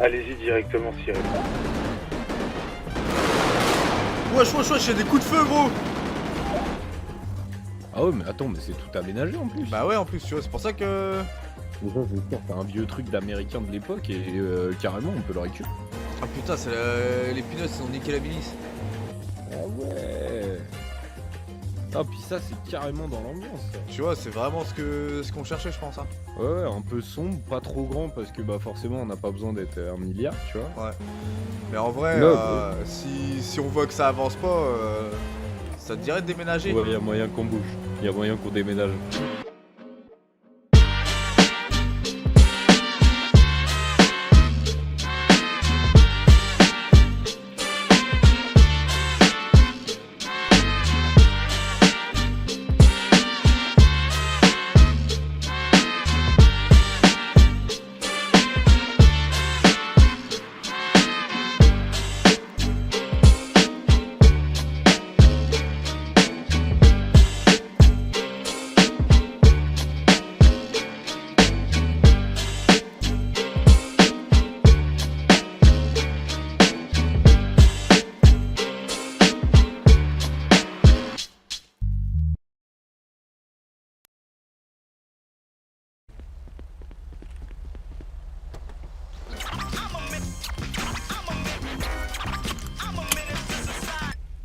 Allez-y directement, Cyril. Wesh, y'a des coups de feu, gros. Ah ouais, mais attends, mais c'est tout aménagé en plus. Bah ouais, en plus, tu vois, c'est pour ça que... Mais ça, c'est sûr, c'est un vieux truc d'américain de l'époque et carrément, on peut le récupérer. Ah putain, c'est les peanuts, ils ont niqué la milice. Ah ouais. Ah, puis ça, c'est carrément dans l'ambiance, ça. Tu vois, c'est vraiment ce qu'on cherchait, je pense. Hein. Ouais, un peu sombre, pas trop grand parce que bah forcément on n'a pas besoin d'être un milliard, tu vois. Ouais. Mais en vrai, Là, si on voit que ça avance pas, ça te dirait de déménager. Ouais, y a moyen qu'on bouge, y a moyen qu'on déménage.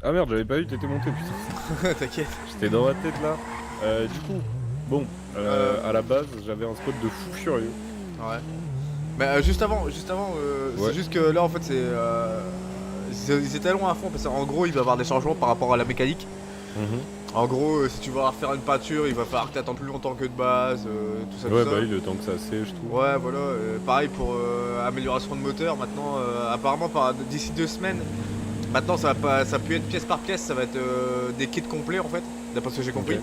Ah merde, j'avais pas vu, t'étais monté, putain. T'inquiète. J'étais dans ma tête là. Du coup, bon, à la base, j'avais un spot de fou furieux. Ouais. Mais juste avant, Ouais. c'est juste que là en fait ils étaient loin à fond parce qu'en gros il va y avoir des changements par rapport à la mécanique. En gros, si tu vas refaire une peinture, il va falloir que t'attendes plus longtemps que de base, tout ça. Ouais, tout bah ça. oui, le temps que ça sèche, tout. Ouais, voilà. Pareil pour amélioration de moteur. Maintenant, apparemment, d'ici 2 semaines, maintenant ça peut être pièce par pièce, ça va être des kits complets en fait, d'après ce que j'ai compris. Ok.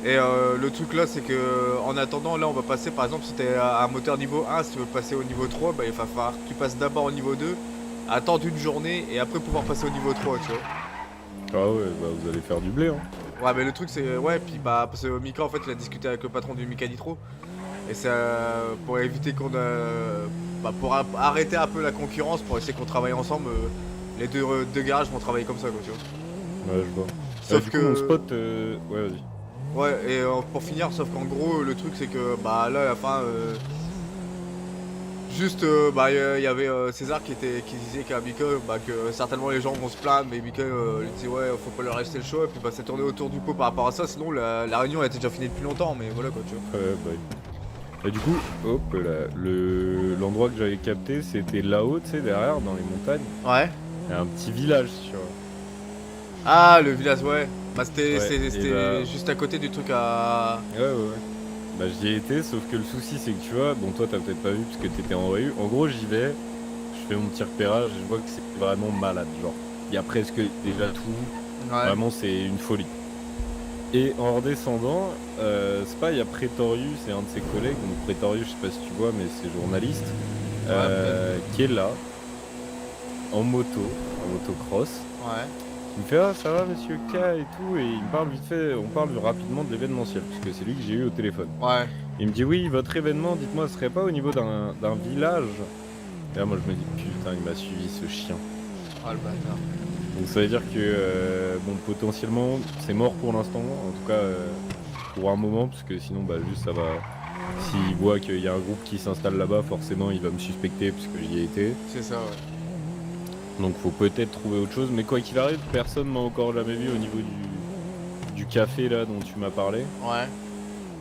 Et le truc là, c'est que en attendant, là on va passer par exemple, si t'es à un moteur niveau 1, si tu veux passer au niveau 3, bah il va falloir que tu passes d'abord au niveau 2, attendre une journée et après pouvoir passer au niveau 3, tu vois. Ah ouais, bah vous allez faire du blé, hein. Ouais, mais le truc c'est. Ouais, puis bah, parce que Mika en fait, il a discuté avec le patron du Mika Nitro. Et c'est pour éviter qu'on bah, pour arrêter un peu la concurrence, pour essayer qu'on travaille ensemble, les deux garages vont travailler comme ça, quoi, tu vois. Ouais, je vois. Sauf du que. coup, mon spot, ouais, vas-y. Ouais, et pour finir, sauf qu'en gros, le truc c'est que, bah là, à la fin. Juste, bah, il y avait César qui disait qu'à Mika, bah, que certainement les gens vont se plaindre, mais Mika il disait ouais, faut pas leur rester le show, et puis bah, c'est tourné autour du pot par rapport à ça, sinon la réunion elle était déjà finie depuis longtemps, mais voilà quoi, tu vois. Ouais, bah oui. Et du coup, hop là, l'endroit que j'avais capté, c'était là-haut, tu sais, derrière, dans les montagnes. Ouais. Il y a un petit village, tu vois. Ah, le village, ouais. Bah, c'était et bah- juste à côté du truc à. Ouais. Bah j'y ai été, sauf que le souci c'est que tu vois, bon toi t'as peut-être pas vu parce que t'étais en rue. En gros j'y vais, je fais mon petit repérage, je vois que c'est vraiment malade, genre. Il y a presque déjà tout, Ouais. vraiment c'est une folie. Et en redescendant, c'est pas, il y a Prétorius, c'est un de ses collègues, donc Prétorius je sais pas si tu vois mais c'est journaliste, qui est là, en motocross. Ouais. Il me fait ah ça va monsieur K et tout et il me parle vite fait, on parle rapidement de l'événementiel parce que c'est lui que j'ai eu au téléphone. Ouais. Il me dit oui votre événement dites-moi ce serait pas au niveau d'un village. Et là moi je me dis putain il m'a suivi ce chien. Ah, le bâtard. Donc ça veut dire que bon potentiellement c'est mort pour l'instant, en tout cas pour un moment parce que sinon bah juste ça va. S'il voit qu'il y a un groupe qui s'installe là-bas forcément il va me suspecter puisque j'y ai été. C'est ça, ouais. Donc faut peut-être trouver autre chose, mais quoi qu'il arrive, personne m'a encore jamais vu au niveau du café là dont tu m'as parlé. Ouais.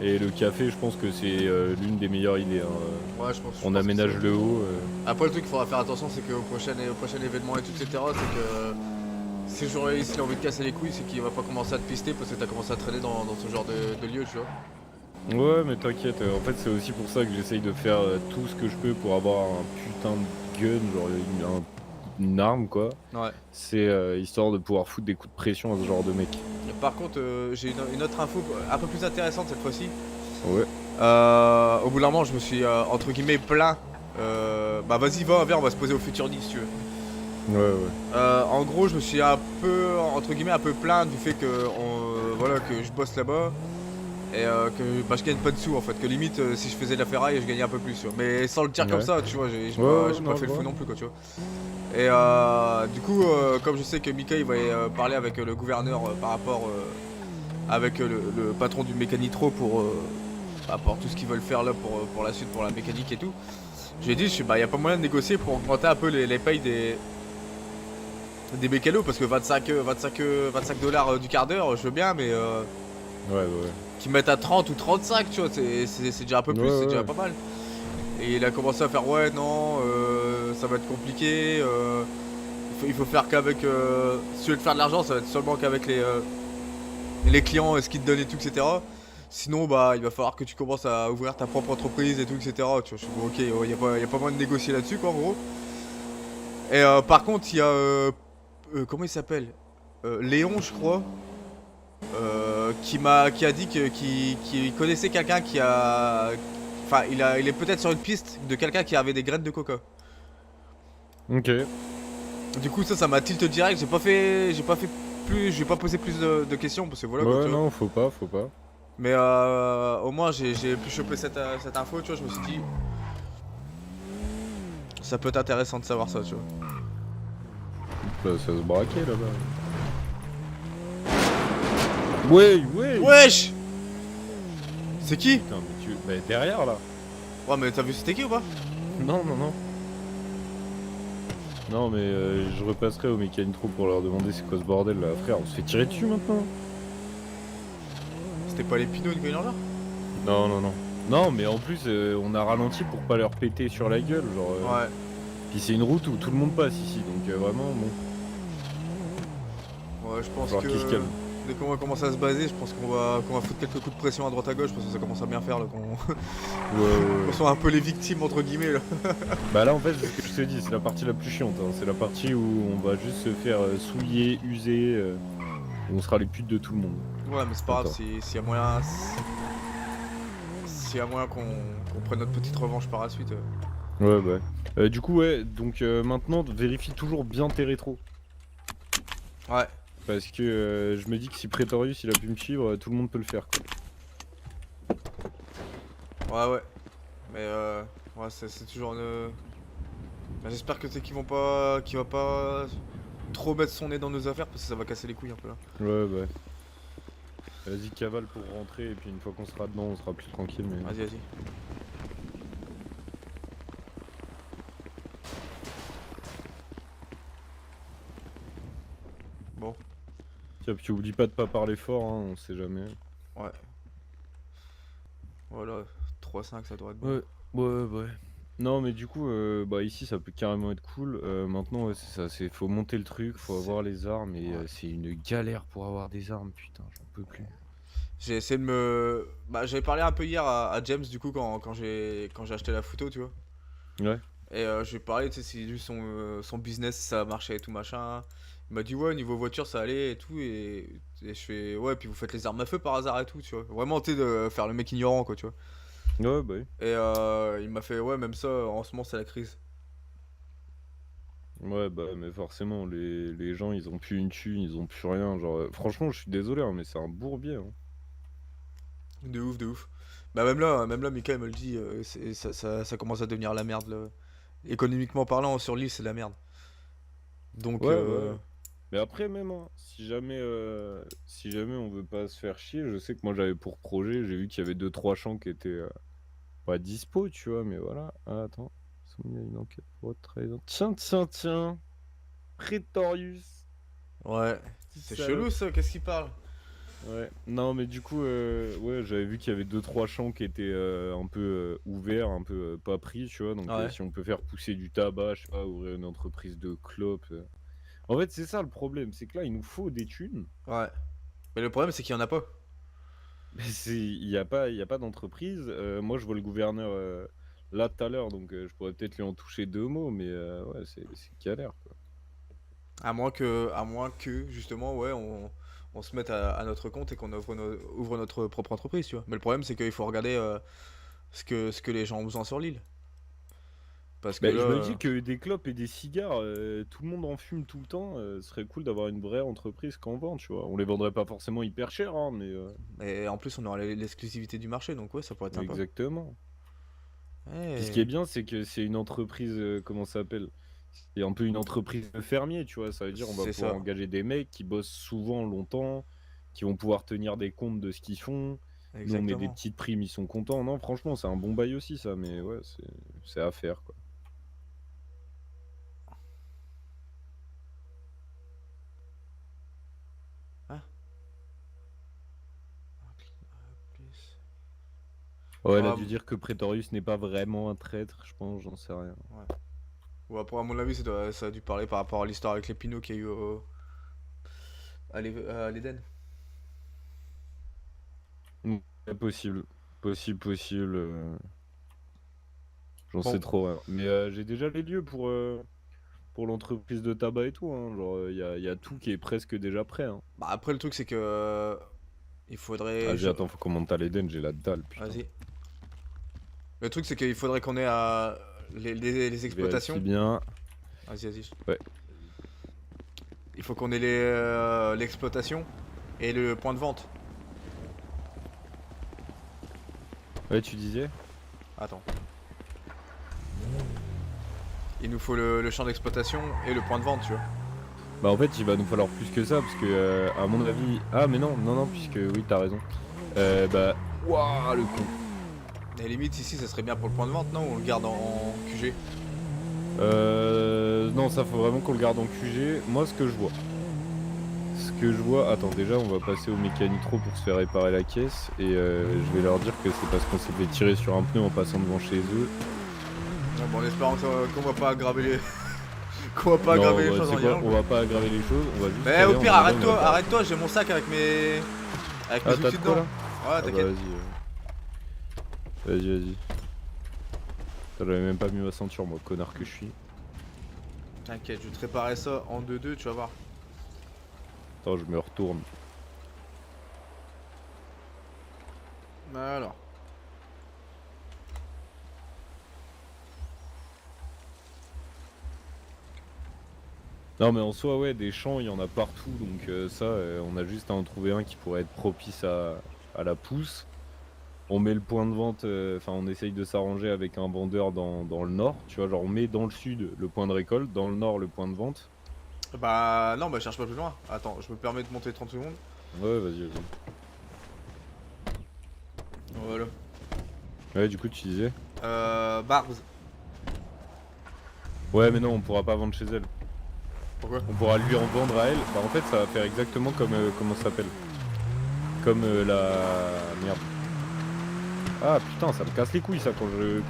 Et le café, je pense que c'est l'une des meilleures idées. Hein. Ouais, je pense. On aménage le haut. Après, le truc qu'il faudra faire attention, c'est qu'au prochain événement et tout, etc., c'est que si le journaliste il a envie de casser les couilles, c'est qu'il va pas commencer à te pister parce que t'as commencé à traîner dans ce genre de lieu, tu vois. Ouais, mais t'inquiète, en fait, c'est aussi pour ça que j'essaye de faire tout ce que je peux pour avoir un putain de gun, genre une arme quoi. Ouais. C'est histoire de pouvoir foutre des coups de pression à ce genre de mec. Par contre, j'ai une autre info un peu plus intéressante cette fois-ci. Ouais. Au bout d'un moment, je me suis entre guillemets plaint. Bah vas-y, viens, on va se poser au futur 10 si tu veux. Ouais. En gros, je me suis un peu, entre guillemets, un peu plaint du fait que, voilà, que je bosse là-bas. Et que bah, je gagne pas de sous en fait, que limite si je faisais de la ferraille je gagnais un peu plus, tu vois. Mais sans le dire comme Ouais. ça, tu vois, Ouais, j'ai pas non, fait je le fou vois. non plus quoi, tu vois. Et du coup, comme je sais que Mika il va parler avec le gouverneur par rapport avec le patron du Mécanitro pour tout ce qu'ils veulent faire là pour la suite, pour la mécanique et tout. Je lui ai dit, bah y a pas moyen de négocier pour augmenter un peu les payes des mécanos parce que 25 dollars du quart d'heure, je veux bien, mais Ouais, ouais. qu'ils mettent à 30 ou 35, tu vois, c'est déjà un peu Ouais, plus, c'est ouais, déjà ouais. pas mal. Et il a commencé à faire, ouais, non, ça va être compliqué, il faut faire qu'avec. Si tu veux te faire de l'argent, ça va être seulement qu'avec les clients et ce qu'ils te donnent et tout, etc. Sinon, bah, il va falloir que tu commences à ouvrir ta propre entreprise et tout, etc. Tu vois, je suis bon, ok, y a pas moyen de négocier là-dessus, quoi, en gros. Et par contre, il y a. Comment il s'appelle Léon, je crois. Qui a dit qu'il connaissait quelqu'un qui a. Enfin, il est peut-être sur une piste de quelqu'un qui avait des graines de coca. Ok. Du coup, ça m'a tilt direct. J'ai pas fait plus. J'ai pas posé plus de questions parce que voilà quoi, Ouais, tu vois. non, faut pas, faut pas. Mais au moins, j'ai pu choper cette info, tu vois. Je me suis dit, ça peut être intéressant de savoir ça, tu vois. Là, ça se braquait là-bas. Ouais, ouais. Wesh C'est qui Putain, mais tu. Bah, derrière là. Ouais, mais t'as vu c'était qui ou pas? Non, non, non. Non, mais je repasserai au Mécanitro pour leur demander c'est quoi ce bordel là. Frère, on se fait tirer dessus maintenant. C'était pas les pinots une là? Non, non, non. Non, mais en plus, on a ralenti pour pas leur péter sur la gueule. Genre. Ouais. Puis c'est une route où tout le monde passe ici, donc vraiment, bon. Ouais, je pense Falloir que qu'ils se calment. dès qu'on va commencer à se baser, je pense qu'on va foutre quelques coups de pression à droite à gauche parce que ça commence à bien faire là, qu'on Ouais, ouais, qu'on ouais. soit un peu les victimes entre guillemets là. Bah là, en fait, c'est ce que je te dis, c'est la partie la plus chiante. Hein. C'est la partie où on va juste se faire souiller, user. Et on sera les putes de tout le monde. Ouais, mais c'est pas grave Attends. s'il y a moyen. S'il y a moyen qu'on prenne notre petite revanche par la suite. Ouais, bah. Du coup, ouais, donc maintenant, vérifie toujours bien tes rétros. Ouais. Parce que je me dis que si Pretorius il a pu me suivre, tout le monde peut le faire, quoi. Ouais, ouais. Mais ouais, c'est toujours une. Bah, j'espère que c'est qu'il va pas trop mettre son nez dans nos affaires parce que ça va casser les couilles un peu là. Ouais, bah. Vas-y, cavale pour rentrer, et puis une fois qu'on sera dedans, on sera plus tranquille, mais. Vas-y, vas-y. Bon, Tiens, puis oublie pas de pas parler fort, hein, on sait jamais. ouais. Voilà, 3-5 ça devrait être bon. Ouais, ouais, ouais. Non, mais du coup, bah ici ça peut carrément être cool. Maintenant, ouais, c'est ça, faut monter le truc, faut C'est- avoir les armes, et Ouais. c'est une galère pour avoir des armes, putain, j'en peux plus. J'ai essayé de me. Bah, j'avais parlé un peu hier à James du coup quand j'ai acheté la photo, tu vois. Ouais, Et je lui ai parlé, tu sais, si lui son business ça marchait et tout machin. Il m'a dit ouais, niveau voiture ça allait et tout. Et je fais ouais, puis vous faites les armes à feu par hasard et tout, tu vois. Vraiment, tu sais, de faire le mec ignorant quoi, tu vois. ouais, bah oui. Et il m'a fait ouais, même ça en ce moment c'est la crise. Ouais, bah, mais forcément, les gens, ils ont plus une thune, ils ont plus rien. Genre, franchement, je suis désolé, hein, mais c'est un bourbier. Hein. De ouf, de ouf. Bah même là, Mika il me le dit, ça commence à devenir la merde là. Économiquement parlant, sur l'île c'est la merde. Donc Ouais, bah, ouais. Mais après, même, hein, si jamais on veut pas se faire chier, je sais que moi, j'avais pour projet, j'ai vu qu'il y avait deux trois champs qui étaient pas dispo, tu vois, mais voilà. Ah, attends, soumis à une enquête pour haute trahison. Tiens, tiens, tiens, Prétorius, ouais, petit c'est salope. chelou ça, qu'est-ce qu'il parle? Ouais, non, mais du coup, ouais, j'avais vu qu'il y avait deux trois champs qui étaient un peu ouverts, un peu pas pris, tu vois. Donc, Ouais, si on peut faire pousser du tabac, je sais pas, ouvrir une entreprise de clopes. En fait, c'est ça le problème, c'est que là, il nous faut des thunes, ouais. Mais le problème c'est qu'il y en a pas. mais il y a pas d'entreprise. Moi, je vois le gouverneur là tout à l'heure, donc je pourrais peut-être lui en toucher deux mots, mais ouais, c'est galère, quoi. À moins que justement, ouais, on se mette à notre compte et qu'on ouvre notre propre entreprise, tu vois. Mais le problème, c'est qu'il faut regarder ce que les gens ont besoin sur l'île. Parce que Bah, là, je me dis que des clopes et des cigares, tout le monde en fume tout le temps, ce serait cool d'avoir une vraie entreprise qui en vend, tu vois? On les vendrait pas forcément hyper cher, hein, mais et en plus, on aura l'exclusivité du marché, donc ouais, ça pourrait être sympa. exactement. Puis ce qui est Ouais, bien, c'est que c'est une entreprise, comment ça s'appelle? C'est un peu une entreprise de fermier, tu vois? Ça veut dire on va c'est pouvoir ça, engager des mecs qui bossent souvent longtemps, qui vont pouvoir tenir des comptes de ce qu'ils font. Nous, on met des exactement. petites primes, ils sont contents. Non, franchement, c'est un bon bail aussi ça, mais ouais, c'est à faire, quoi. Ah, plus. Ouais, elle a Ouais, dû dire que Pretorius n'est pas vraiment un traître, je pense, j'en sais rien. ouais. Ouais, après, à mon avis, ça a dû parler par rapport à l'histoire avec les Pinots qu'il y a eu à l'Éden. Ouais, possible. Possible, j'en sais Bon, trop rien. Mais j'ai déjà les lieux pour l'entreprise de tabac et tout, hein. Genre, il y a tout qui est presque déjà prêt, hein. bah après, le truc, c'est que il faudrait. Vas-y, attends, faut qu'on monte à l'Eden, j'ai la dalle, putain. Vas-y. Le truc, c'est qu'il faudrait qu'on ait les Vérifie exploitations. bien. Vas-y, vas-y. Ouais. Il faut qu'on ait l'exploitation et le point de vente. Ouais, tu disais? Attends. Il nous faut le champ d'exploitation et le point de vente, tu vois. Bah en fait, il va nous falloir plus que ça, parce que à mon avis... Ah mais non, non, non, puisque oui, t'as raison. Bah... Wouah, le con. Et limite, ici, ça serait bien pour le point de vente, non? Ou on le garde en QG? Non, ça faut vraiment qu'on le garde en QG. Moi, ce que je vois... Attends, déjà, on va passer au mécanitro pour se faire réparer la caisse. Et je vais leur dire que c'est parce qu'on s'est fait tirer sur un pneu en passant devant chez eux. Ouais, bon, en espérant qu'on va pas aggraver les... qu'on va pas Non, aggraver les choses c'est en y quoi? allant, On quoi. va pas aggraver les choses, on va juste... Mais aller au en pire, mode, on va pas- arrête-toi, j'ai mon sac avec mes... Avec mes Ah, t'as outils de quoi dedans. là? Ouais, Ah bah t'inquiète. vas-y. Putain, j'avais même pas mis ma ceinture, moi, connard que je suis. T'inquiète, je vais te réparer ça en 2-2, tu vas voir. Attends, je me retourne. Alors. Non, mais en soi, ouais, des champs, il y en a partout, donc ça, on a juste à en trouver un qui pourrait être propice à la pousse. On met le point de vente, enfin, on essaye de s'arranger avec un vendeur dans le nord, tu vois, genre on met dans le sud le point de récolte, dans le nord le point de vente. Bah non, bah cherche pas plus loin. Attends, je me permets de monter 30 secondes. Ouais, vas-y. Voilà. Ouais, du coup, tu disais? Barbs. Ouais, mais non, on pourra pas vendre chez elle. Pourquoi? On pourra lui en vendre à elle. Bah, en fait, ça va faire exactement comme, comment ça s'appelle? Comme la... Merde. Ah putain, ça me casse les couilles ça quand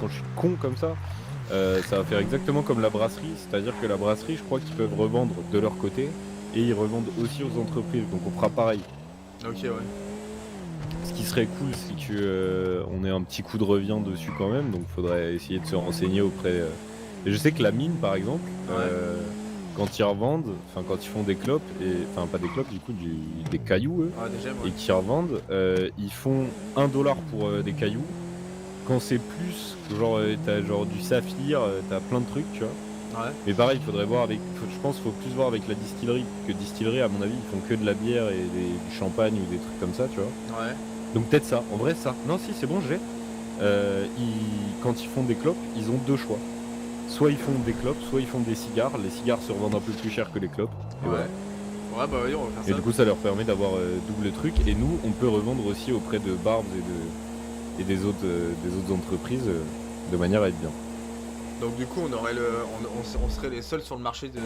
je suis con comme ça. Ça va faire exactement comme la brasserie, c'est-à-dire que la brasserie, je crois qu'ils peuvent revendre de leur côté et ils revendent aussi aux entreprises, donc on fera pareil. Ok, ouais. Ce qui serait cool, c'est que on ait un petit coup de revient dessus quand même, donc faudrait essayer de se renseigner auprès. Et je sais que la mine, par exemple, Ouais. quand ils revendent, enfin quand ils font des clopes et enfin pas des clopes du coup, des cailloux eux, Ouais, déjà, et ouais. qui revendent, ils font 1 dollar pour des cailloux. Quand c'est plus, genre t'as genre du saphir, t'as plein de trucs, tu vois. Ouais. Mais pareil, il faudrait voir avec, je pense qu'il faut plus voir avec la distillerie, que distillerie à mon avis ils font que de la bière et du champagne ou des trucs comme ça, tu vois. Ouais. Donc peut-être ça, en vrai ça. Non si c'est bon, j'ai. Quand ils font des clopes, ils ont deux choix. Soit ils font des clopes, soit ils font des cigares. Les cigares se revendent un peu plus cher que les clopes. Et Ouais. voilà. Ouais, bah oui, on va faire Et ça. du coup ça leur permet d'avoir double truc. Et nous on peut revendre aussi auprès de Barbs et des autres entreprises de manière à être bien. Donc du coup, on aurait on serait les seuls sur le marché de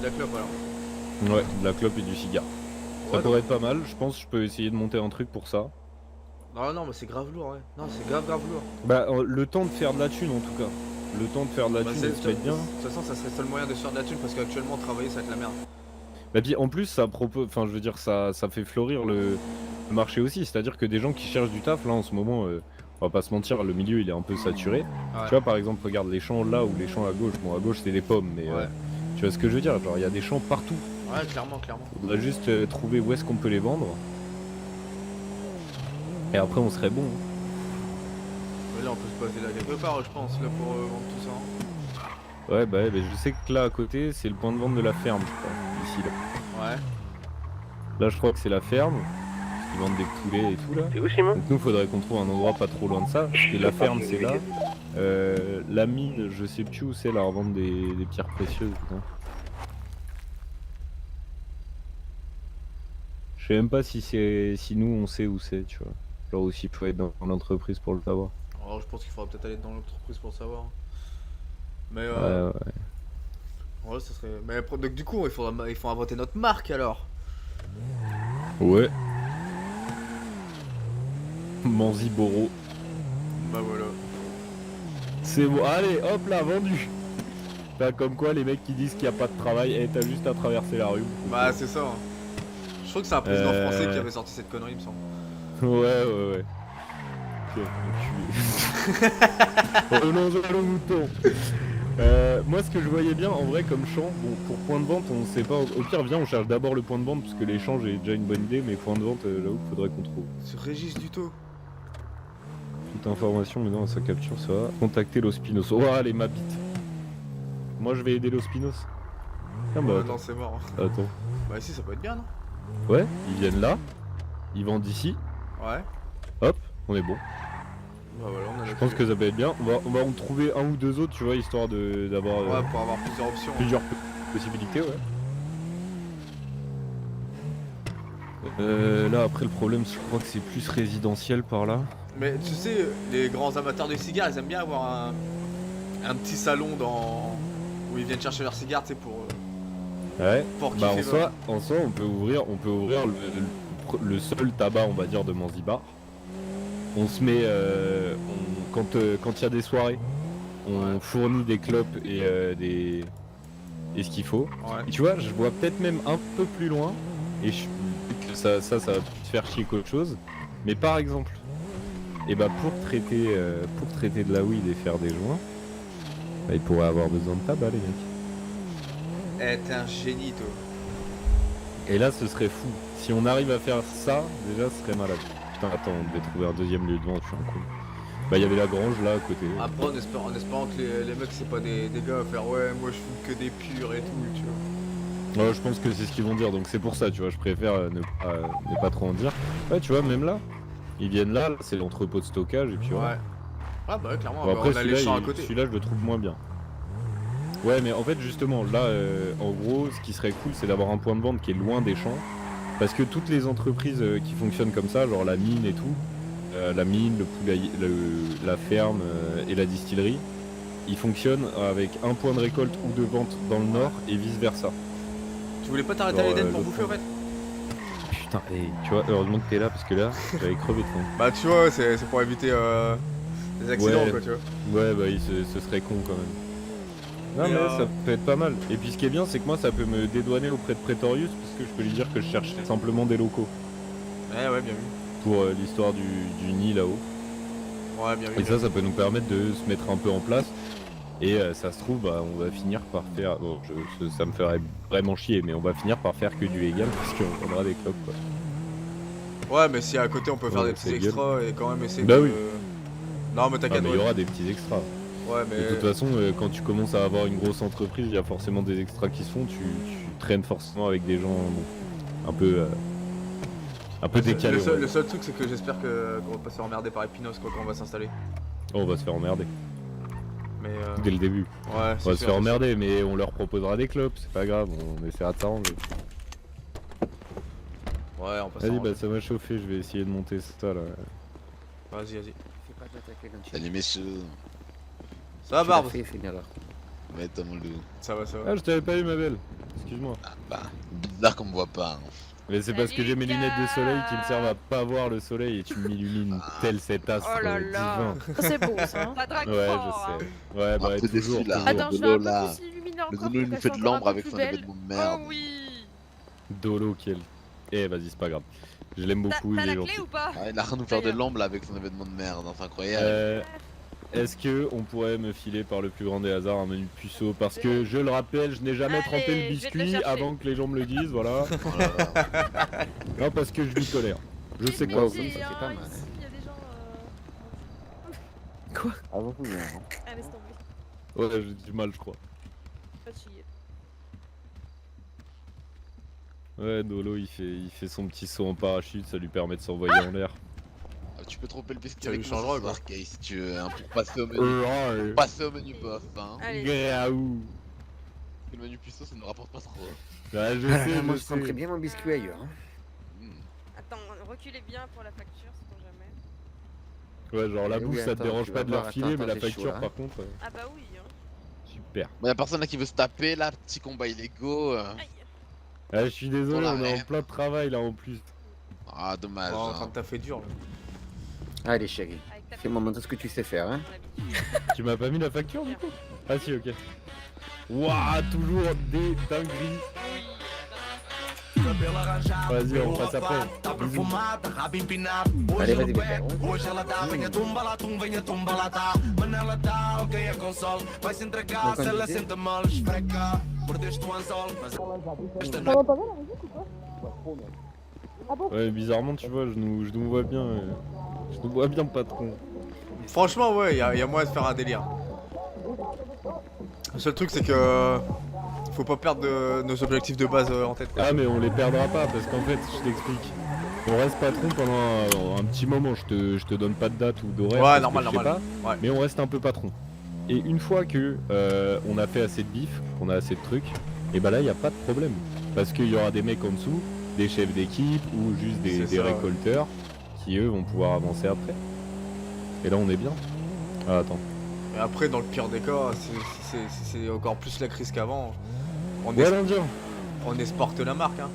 la clope, alors. Ouais, de la clope et du cigare. Ça Ouais, pourrait être pas mal, je pense que je peux essayer de monter un truc pour ça. non, non, mais c'est grave lourd, ouais. Non, c'est grave lourd. Bah le temps de faire de la thune en tout cas. Le temps de faire de la Bah, thune c'est et de se mettre bien. de toute façon, ça serait le seul moyen de se faire de la thune parce qu'actuellement, travailler, ça va être la merde. Bah puis en plus ça propose, enfin je veux dire ça fait fleurir le marché aussi, c'est-à-dire que des gens qui cherchent du taf là en ce moment, on va pas se mentir, le milieu il est un peu saturé. Ouais. Tu vois par exemple regarde les champs là ou les champs à gauche, bon à gauche c'est des pommes mais Ouais. tu vois ce que je veux dire, genre il y a des champs partout. Ouais, clairement, clairement. Faudrait juste trouver où est-ce qu'on peut les vendre. Et après on serait bon. Ouais, là, on peut se passer là quelque part, je pense, là, pour vendre tout ça. Hein. Ouais, bah ouais, mais je sais que là à côté, c'est le point de vente de la ferme, je crois, ici là. Ouais. Là, je crois que c'est la ferme, parce qu'ils vendent des poulets et tout là. C'est où, Simon? Donc nous, faudrait qu'on trouve un endroit pas trop loin de ça, parce que la ferme c'est là. La mine, je sais plus où c'est, la revente des pierres précieuses. Putain. Je sais même pas si nous on sait où c'est, tu vois. Genre aussi, il faut être dans l'entreprise pour le savoir. Alors je pense qu'il faudra peut-être aller dans l'entreprise pour le savoir. Mais Ouais. ouais, ça serait. Mais donc du coup, il faut inventer notre marque alors. Ouais. Manziboro. Bah voilà. C'est bon, allez, hop là, vendu. Bah, comme quoi, les mecs qui disent qu'il n'y a pas de travail, eh, t'as juste à traverser la rue. Bah c'est ça. Hein. Je crois que c'est un président français qui avait sorti cette connerie, il me semble. Ouais. Ok, enculé. Revenons à nos moutons. Moi, ce que je voyais bien, en vrai, comme champ, bon, pour point de vente, on sait pas. Au pire, viens, on cherche d'abord le point de vente, parce que les champs, j'ai déjà une bonne idée, mais point de vente, j'avoue qu'il faudrait qu'on trouve. Sur Régis Duto. Toute information, mais non, sa capture, ça va. Contacter l'Ospinos. Oh, allez, ma bite. Moi, je vais aider l'Ospinos. Ah, bah, Ouais, attends. non, c'est mort. Attends. Bah ici, ça peut être bien, non? Ouais, ils viennent là, ils vendent ici, Ouais. hop, on est bon. Bah voilà, on a Je pense que ça peut être bien. On va en trouver un ou deux autres, tu vois, histoire d'avoir Ouais, pour avoir plusieurs options. plusieurs possibilités, ouais. Là, après, le problème, je crois que c'est plus résidentiel par là. Mais tu sais, les grands amateurs de cigares, ils aiment bien avoir un petit salon où ils viennent chercher leurs cigares, tu sais, Ouais. pour Bah kiffer. en soi, on peut ouvrir le seul tabac, on va dire, de Manzibar. On se met, quand il y a des soirées, on Ouais. fournit des clopes et ce qu'il faut. Ouais. Et tu vois, je vois peut-être même un peu plus loin, et que ça va plus te faire chier qu'autre chose. Mais par exemple, et bah pour traiter de la weed et faire des joints, bah, il pourrait avoir besoin de tabac, les mecs. Eh, t'es un génie, toi. Et là, ce serait fou. Si on arrive à faire ça, déjà, ce serait malade. Putain, attends, on devait trouver un deuxième lieu de vente, je suis un con. Bah, il y avait la grange là à côté. Après, en espérant que les mecs, c'est pas des gars à faire ouais, moi je fume que des purs et tout, tu vois. Ouais, je pense que c'est ce qu'ils vont dire, donc c'est pour ça, tu vois, je préfère ne pas trop en dire. Ouais, tu vois, même là, ils viennent là, c'est l'entrepôt de stockage, et puis voilà. Ouais. Ah bah ouais, clairement, Bon, après, on a les champs à côté. celui-là, je le trouve moins bien. Ouais, mais en fait, justement, là, en gros, ce qui serait cool, c'est d'avoir un point de vente qui est loin des champs. Parce que toutes les entreprises qui fonctionnent comme ça, genre la mine et tout, la mine, le poulailler, la ferme et la distillerie, ils fonctionnent avec un point de récolte ou de vente dans le nord et vice versa. Tu voulais pas t'arrêter à Genre, l'Eden pour le bouffer en fait? Putain, hey, tu vois, heureusement que t'es là parce que là, j'avais crevé de faim. Bah tu vois, c'est pour éviter des accidents Ouais. quoi, tu vois. Ouais, bah ce serait con quand même. Non mais ça peut être pas mal. Et puis ce qui est bien, c'est que moi ça peut me dédouaner auprès de Pretorius parce que je peux lui dire que je cherche simplement des locaux. Ouais, bien vu. Pour l'histoire du nid là-haut. Ouais, bien vu. Et ça peut nous permettre de se mettre un peu en place. Et ça se trouve, bah, on va finir par faire. Bon, ça me ferait vraiment chier, mais on va finir par faire que du légal parce qu'on vendra des clopes quoi. Ouais, mais si à côté on peut faire Ouais, des petits c'est extras et quand même essayer Bah de. oui. Non, mais Ah, t'inquiète, mais il y aura des petits extras. Ouais, mais. De toute façon, quand tu commences à avoir une grosse entreprise, il y a forcément des extras qui se font. Tu traînes forcément avec des gens bon, un peu décalés. Le seul truc, c'est que j'espère qu'on va pas se faire emmerder par Epinos quand on va s'installer. Oh, on va se faire emmerder. Mais Dès le début. ouais, On va se faire emmerder, mais on leur proposera des clopes, c'est pas grave, on essaiera de s'arranger. Ouais, on passe. Vas-y, bah ça m'a chauffé, je vais essayer de monter ça là. Vas-y. Fais pas t'attaquer comme ça. Salut messieurs, Ça va, Tu l'as Barbe? fait, fais-le alors. ouais t'as mon loup. Ça va. Ah, je t'avais pas eu ma belle, excuse-moi. Ah bah, bizarre qu'on me voit pas. Hein. Mais c'est parce que j'ai mes lunettes de soleil qui me servent à pas voir le soleil et tu m'illumines tel cet astre Oh là là. divin. C'est beau ça. Ça drague Ouais, fort, hein. je sais. Ouais, bah Un peu toujours. déçu, là. toujours. Attends, je de vais un peu Lola. plus illuminer Le encore. Dolo il pour nous qu'elle fait soit de encore un l'ombre peu avec plus son belle. événement de merde. Oh oui. Dolo, quel. Eh, vas-y, c'est pas grave. Je l'aime beaucoup, il T'as est la gentil. clé ou pas? Ah, il a rien de nous faire de l'ombre là avec son événement de merde, c'est incroyable. Est-ce que on pourrait me filer par le plus grand des hasards un menu puceau? Parce que je le rappelle, je n'ai jamais Allez, trempé le je vais te le biscuit chercher. avant que les gens me le disent, voilà. Oh là là. Non, parce que je lui colère. Je sais quoi. Wow, Mais ça fait pas mal. ici, il y a des gens. Quoi? Ah, laisse tomber. Ouais, j'ai du mal, je crois. Fatigué. Ouais, Dolo il fait son petit saut en parachute, ça lui permet de s'envoyer en l'air. Ah, tu peux tromper le biscuit Ça lui avec moi changera, ce quoi. soir, Kay, si tu veux, hein, pour passer au menu. Ouais. Passer au menu bof, hein. Allez. Graou. Le menu puissant, ça ne rapporte pas trop. Ouais, je Moi, sais, je je prendrais sais. bien mon biscuit ailleurs. Hein. Hmm. Attends, reculez bien pour la facture, sait-on jamais. Ouais, genre la Eh bouffe oui, ça te attends, dérange tu pas vas de leur voir, filer, attends, mais la c'est chaud, facture là. par contre, Ah bah oui, hein. super. Bon, y'a personne là qui veut se taper, là, petit combat illégaux. Aïe. Ah, je suis désolé, Pour la on est en même. plein de travail là en plus. Ah, dommage. Oh, en train hein. de taffer dur là. Allez, chérie, Avec ta fais-moi montrer ce que tu sais faire. Hein. Mon habitude. Tu m'as pas mis la facture du coup? Ah si, ok. Waouh, toujours des dingueries. Vas-y, on passe après. Bisous. Allez, vas-y, bébé. Hoje ela dá, venha tumba lá, venha tumba lá tá. Mas ela dá, alguém a console. Vai se entregar, se ela sente mal, esfreca. Perdeste o anzol, mas esta noite. Ouais, bizarrement, tu vois, je nous vois bien. Je nous vois bien, patron. Franchement, ouais, y a moyen de faire un délire. Le seul truc, c'est que. Faut pas perdre nos objectifs de base en tête, quoi. Ah, mais on les perdra pas parce qu'en fait, je t'explique. On reste patron pendant un petit moment. Je te donne pas de date ou d'horaire. Ouais, parce normal, que je sais normal. pas, Ouais. mais on reste un peu patron. Et une fois que on a fait assez de bif, qu'on a assez de trucs, et bah là, y a pas de problème. Parce qu'il y aura des mecs en dessous, des chefs d'équipe ou juste C'est des ça, ouais. récolteurs qui eux vont pouvoir avancer après. Et là, on est bien. Ah, attends. Et après, dans le pire des cas, c'est encore plus la crise qu'avant. On, Ouais, l'Indien. on exporte la marque, hein.